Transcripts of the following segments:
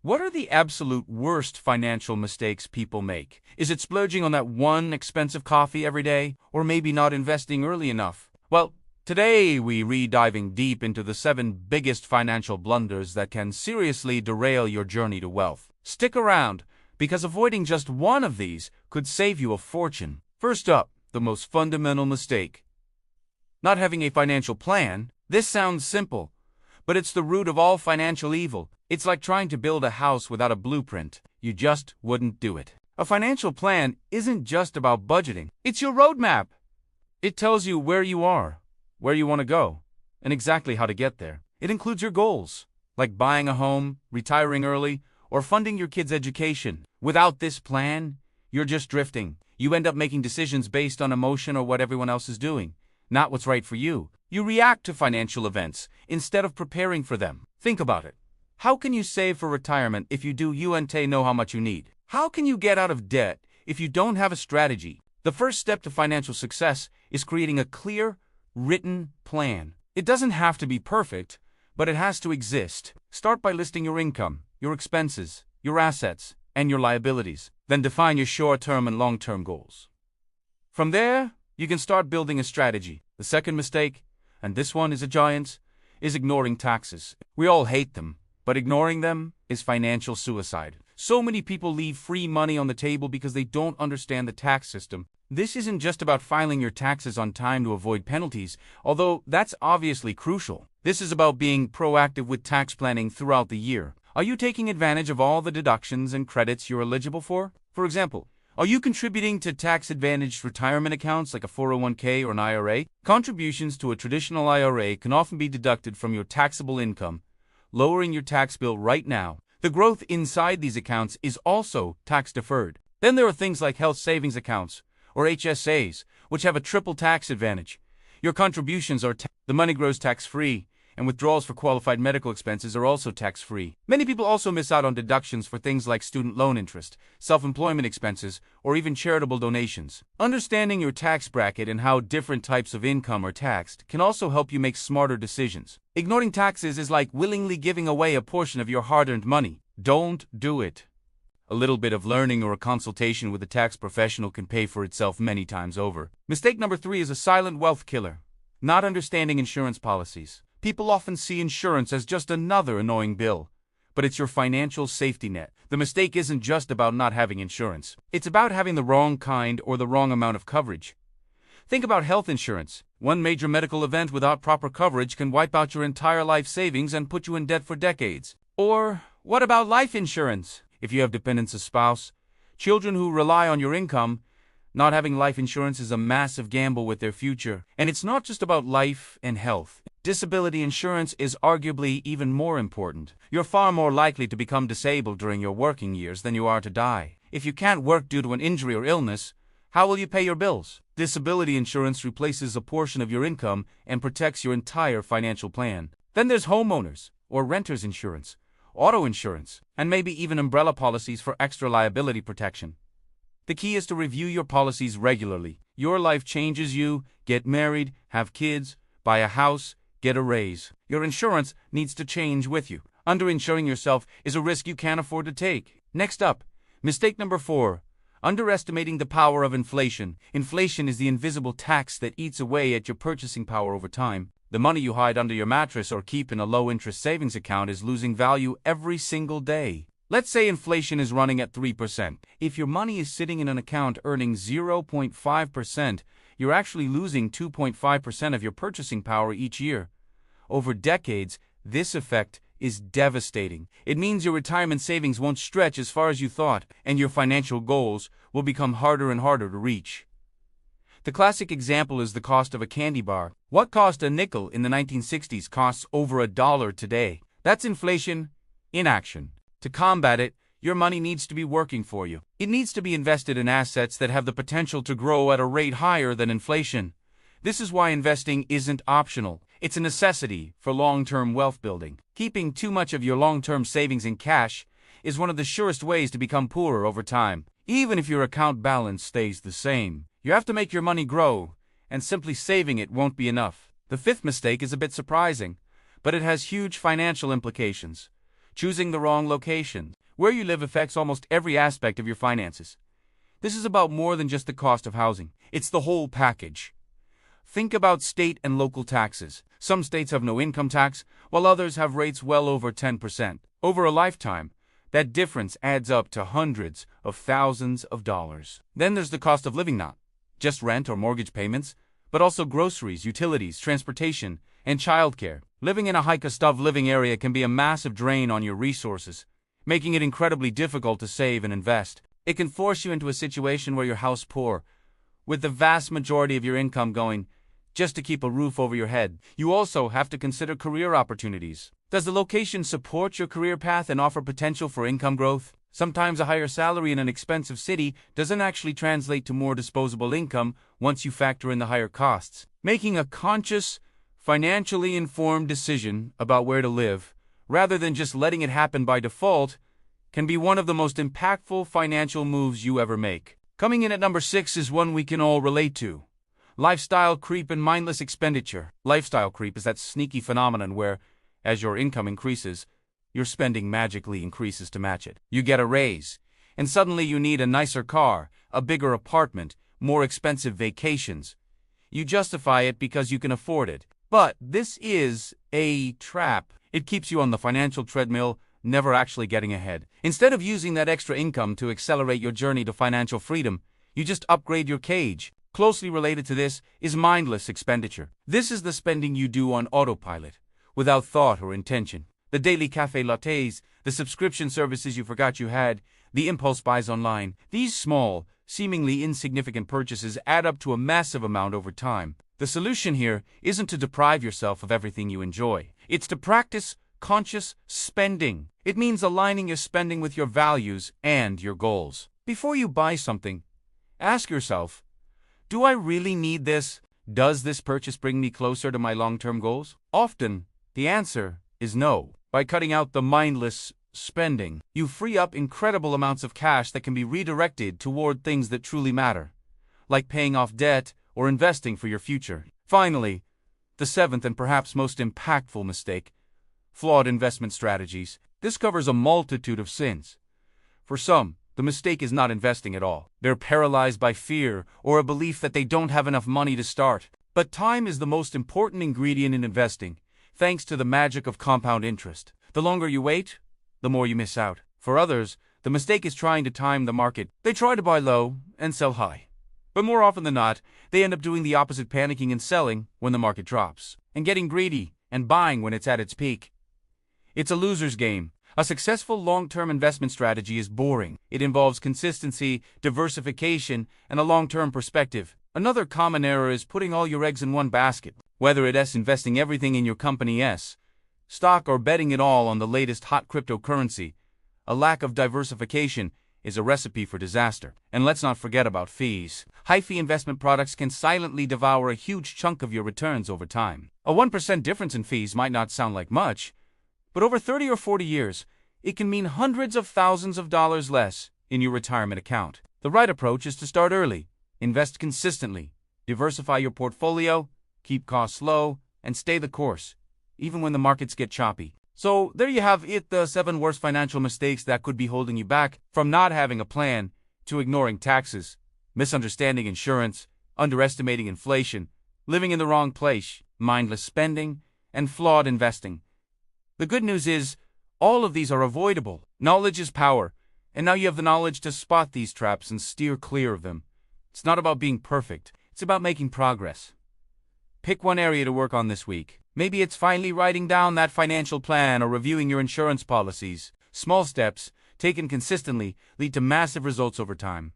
What are the absolute worst financial mistakes people make? Is it splurging on that one expensive coffee every day? Or maybe not investing early enough? Well, today we're diving deep into the 7 biggest financial blunders that can seriously derail your journey to wealth. Stick around, because avoiding just one of these could save you a fortune. First up, the most fundamental mistake. Not having a financial plan. This sounds simple, but it's the root of all financial evil. It's like trying to build a house without a blueprint. You just wouldn't do it. A financial plan isn't just about budgeting. It's your roadmap. It tells you where you are, where you want to go, and exactly how to get there. It includes your goals, like buying a home, retiring early, or funding your kids' education. Without this plan, you're just drifting. You end up making decisions based on emotion or what everyone else is doing, not what's right for you. You react to financial events instead of preparing for them. Think about it. How can you save for retirement if you don't know how much you need? How can you get out of debt if you don't have a strategy? The first step to financial success is creating a clear, written plan. It doesn't have to be perfect, but it has to exist. Start by listing your income, your expenses, your assets, and your liabilities. Then define your short-term and long-term goals. From there, you can start building a strategy. The second mistake, and this one is a giant, is ignoring taxes. We all hate them, but ignoring them is financial suicide. So many people leave free money on the table because they don't understand the tax system. This isn't just about filing your taxes on time to avoid penalties, although that's obviously crucial. This is about being proactive with tax planning throughout the year. Are you taking advantage of all the deductions and credits you're eligible for? For example, are you contributing to tax-advantaged retirement accounts like a 401k or an IRA? Contributions to a traditional IRA can often be deducted from your taxable income, lowering your tax bill right now. The growth inside these accounts is also tax-deferred. Then there are things like health savings accounts, or HSAs, which have a triple tax advantage. Your contributions are the money grows tax-free, and withdrawals for qualified medical expenses are also tax-free. Many people also miss out on deductions for things like student loan interest, self-employment expenses, or even charitable donations. Understanding your tax bracket and how different types of income are taxed can also help you make smarter decisions. Ignoring taxes is like willingly giving away a portion of your hard-earned money. Don't do it. A little bit of learning or a consultation with a tax professional can pay for itself many times over. Mistake number 3 is a silent wealth killer. Not understanding insurance policies. People often see insurance as just another annoying bill, but it's your financial safety net. The mistake isn't just about not having insurance. It's about having the wrong kind or the wrong amount of coverage. Think about health insurance. One major medical event without proper coverage can wipe out your entire life savings and put you in debt for decades. Or what about life insurance? If you have dependents, a spouse, children who rely on your income, not having life insurance is a massive gamble with their future. And it's not just about life and health. Disability insurance is arguably even more important. You're far more likely to become disabled during your working years than you are to die. If you can't work due to an injury or illness, how will you pay your bills? Disability insurance replaces a portion of your income and protects your entire financial plan. Then there's homeowners or renters insurance, auto insurance, and maybe even umbrella policies for extra liability protection. The key is to review your policies regularly. Your life changes, you get married, have kids, buy a house, get a raise. Your insurance needs to change with you. Underinsuring yourself is a risk you can't afford to take. Next up, mistake number 4. Underestimating the power of inflation. Inflation is the invisible tax that eats away at your purchasing power over time. The money you hide under your mattress or keep in a low-interest savings account is losing value every single day. Let's say inflation is running at 3%. If your money is sitting in an account earning 0.5%, you're actually losing 2.5% of your purchasing power each year. Over decades, this effect is devastating. It means your retirement savings won't stretch as far as you thought, and your financial goals will become harder and harder to reach. The classic example is the cost of a candy bar. What cost a nickel in the 1960s costs over $1 today. That's inflation in action. To combat it, your money needs to be working for you. It needs to be invested in assets that have the potential to grow at a rate higher than inflation. This is why investing isn't optional. It's a necessity for long-term wealth building. Keeping too much of your long-term savings in cash is one of the surest ways to become poorer over time. Even if your account balance stays the same, you have to make your money grow, and simply saving it won't be enough. The 5th mistake is a bit surprising, but it has huge financial implications. choosing the wrong location. Where you live affects almost every aspect of your finances. This is about more than just the cost of housing. It's the whole package. Think about state and local taxes. Some states have no income tax, while others have rates well over 10%. Over a lifetime, that difference adds up to hundreds of thousands of dollars. Then there's the cost of living, not just rent or mortgage payments, but also groceries, utilities, transportation, and childcare. Living in a high-cost living area can be a massive drain on your resources, making it incredibly difficult to save and invest. It can force you into a situation where you're house poor, with the vast majority of your income going just to keep a roof over your head. You also have to consider career opportunities. Does the location support your career path and offer potential for income growth? Sometimes a higher salary in an expensive city doesn't actually translate to more disposable income once you factor in the higher costs. Making a conscious, financially informed decision about where to live, rather than just letting it happen by default, can be one of the most impactful financial moves you ever make. Coming in at number 6 is one we can all relate to. Lifestyle creep and mindless expenditure. Lifestyle creep is that sneaky phenomenon where, as your income increases, your spending magically increases to match it. You get a raise, and suddenly you need a nicer car, a bigger apartment, more expensive vacations. You justify it because you can afford it. But this is a trap. It keeps you on the financial treadmill, never actually getting ahead. Instead of using that extra income to accelerate your journey to financial freedom, you just upgrade your cage. Closely related to this is mindless expenditure. This is the spending you do on autopilot, without thought or intention. The daily cafe lattes, the subscription services you forgot you had, the impulse buys online. These small, seemingly insignificant purchases add up to a massive amount over time. The solution here isn't to deprive yourself of everything you enjoy. It's to practice conscious spending. It means aligning your spending with your values and your goals. Before you buy something, ask yourself, do I really need this? Does this purchase bring me closer to my long-term goals? Often, the answer is no. By cutting out the mindless spending, you free up incredible amounts of cash that can be redirected toward things that truly matter, like paying off debt or investing for your future. Finally, the 7th and perhaps most impactful mistake: flawed investment strategies. This covers a multitude of sins. For some, the mistake is not investing at all. They're paralyzed by fear or a belief that they don't have enough money to start. But time is the most important ingredient in investing, thanks to the magic of compound interest. The longer you wait, the more you miss out. For others, the mistake is trying to time the market. They try to buy low and sell high. But more often than not, they end up doing the opposite, panicking and selling when the market drops, and getting greedy and buying when it's at its peak. It's a loser's game. A successful long-term investment strategy is boring. It involves consistency, diversification, and a long-term perspective. Another common error is putting all your eggs in one basket. Whether it's investing everything in your company's stock or betting it all on the latest hot cryptocurrency, a lack of diversification is a recipe for disaster. And let's not forget about fees. High-fee investment products can silently devour a huge chunk of your returns over time. A 1% difference in fees might not sound like much, but over 30 or 40 years, it can mean hundreds of thousands of dollars less in your retirement account. The right approach is to start early, invest consistently, diversify your portfolio, keep costs low, and stay the course, even when the markets get choppy. So there you have it, the 7 worst financial mistakes that could be holding you back, from not having a plan, to ignoring taxes, misunderstanding insurance, underestimating inflation, living in the wrong place, mindless spending, and flawed investing. The good news is, all of these are avoidable. Knowledge is power, and now you have the knowledge to spot these traps and steer clear of them. It's not about being perfect, it's about making progress. Pick one area to work on this week. Maybe it's finally writing down that financial plan or reviewing your insurance policies. Small steps, taken consistently, lead to massive results over time.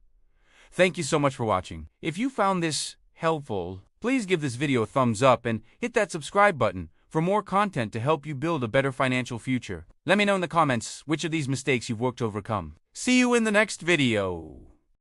Thank you so much for watching. If you found this helpful, please give this video a thumbs up and hit that subscribe button for more content to help you build a better financial future. Let me know in the comments which of these mistakes you've worked to overcome. See you in the next video.